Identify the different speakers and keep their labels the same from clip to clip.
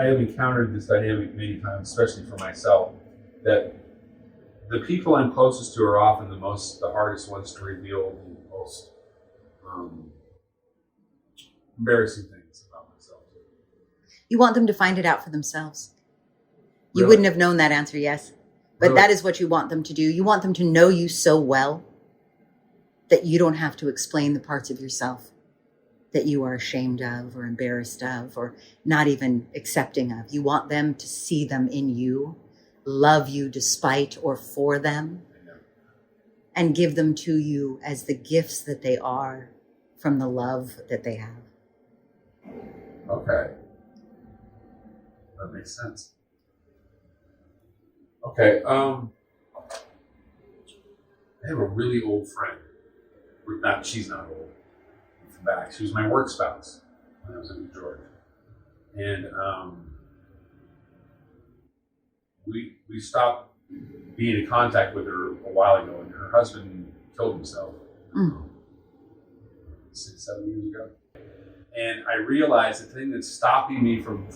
Speaker 1: have encountered this dynamic many times, especially for myself, that the people I'm closest to are often the hardest ones to reveal the most embarrassing things about myself.
Speaker 2: You want them to find it out for themselves. You
Speaker 1: Really?
Speaker 2: wouldn't have known that answer, yes. But
Speaker 1: Really?
Speaker 2: that is what you want them to do. You want them to know you so well that you don't have to explain the parts of yourself that you are ashamed of or embarrassed of or not even accepting of. You want them to see them in you, love you despite or for them, and give them to you as the gifts that they are from the love that they have.
Speaker 1: Okay. That makes sense. Okay. I have a really old friend. She's not old. Back. She was my work spouse when I was in New Georgia. And we stopped being in contact with her a while ago, and her husband killed himself 6-7 years ago. And I realized the thing that's stopping me from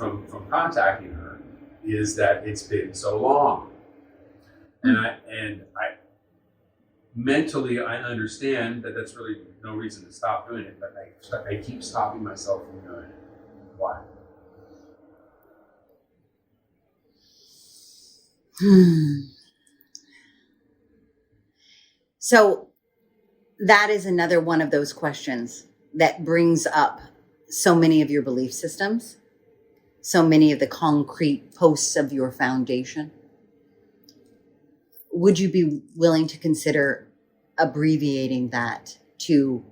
Speaker 1: contacting her is that it's been so long. And I mentally, I understand that that's really no reason to stop doing it, but I keep stopping myself from doing it. Why?
Speaker 2: So that is another one of those questions that brings up so many of your belief systems, so many of the concrete posts of your foundation. Would you be willing to consider abbreviating that to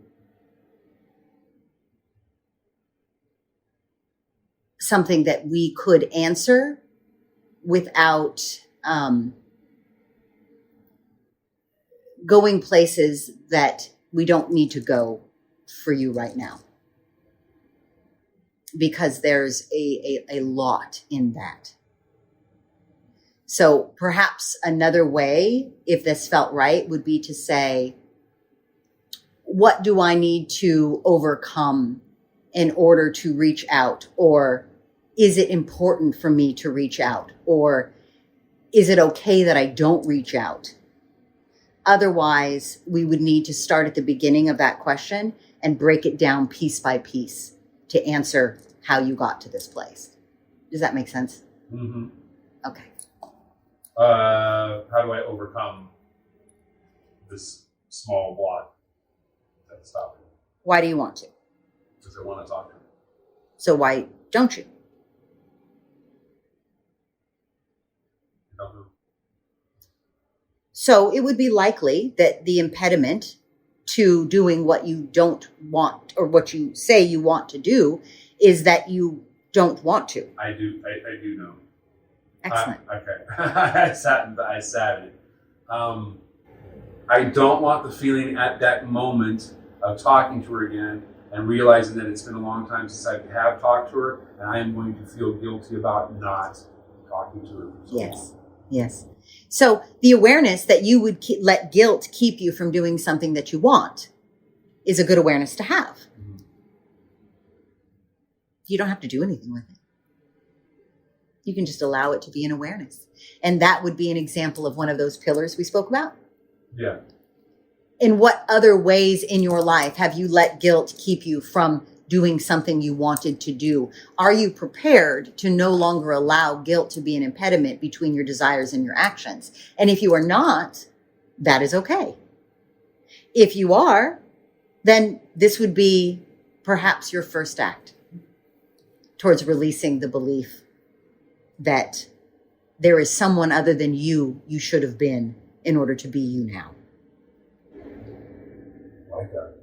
Speaker 2: something that we could answer without going places that we don't need to go for you right now? Because there's a lot in that. So perhaps another way, if this felt right, would be to say, what do I need to overcome in order to reach out? Or is it important for me to reach out? Or is it okay that I don't reach out? Otherwise, we would need to start at the beginning of that question and break it down piece by piece to answer how you got to this place. Does that make sense?
Speaker 1: Mm-hmm.
Speaker 2: Okay.
Speaker 1: How do I overcome this small block that's stopping me?
Speaker 2: Why do you want to?
Speaker 1: Because I want to talk to her.
Speaker 2: So why don't you?
Speaker 1: I don't know.
Speaker 2: So it would be likely that the impediment to doing what you don't want or what you say you want to do is that you don't want to.
Speaker 1: I do know.
Speaker 2: Excellent.
Speaker 1: Okay. I sat in it. I don't want the feeling at that moment of talking to her again and realizing that it's been a long time since I have talked to her, and I am going to feel guilty about not talking to her.
Speaker 2: Yes. Yes. So the awareness that you would let guilt keep you from doing something that you want is a good awareness to have. Mm-hmm. You don't have to do anything with it. You can just allow it to be an awareness. And that would be an example of one of those pillars we spoke about.
Speaker 1: Yeah.
Speaker 2: In what other ways in your life have you let guilt keep you from doing something you wanted to do? Are you prepared to no longer allow guilt to be an impediment between your desires and your actions? And if you are not, that is okay. If you are, then this would be perhaps your first act towards releasing the belief that there is someone other than you should have been in order to be you now.
Speaker 1: I like that.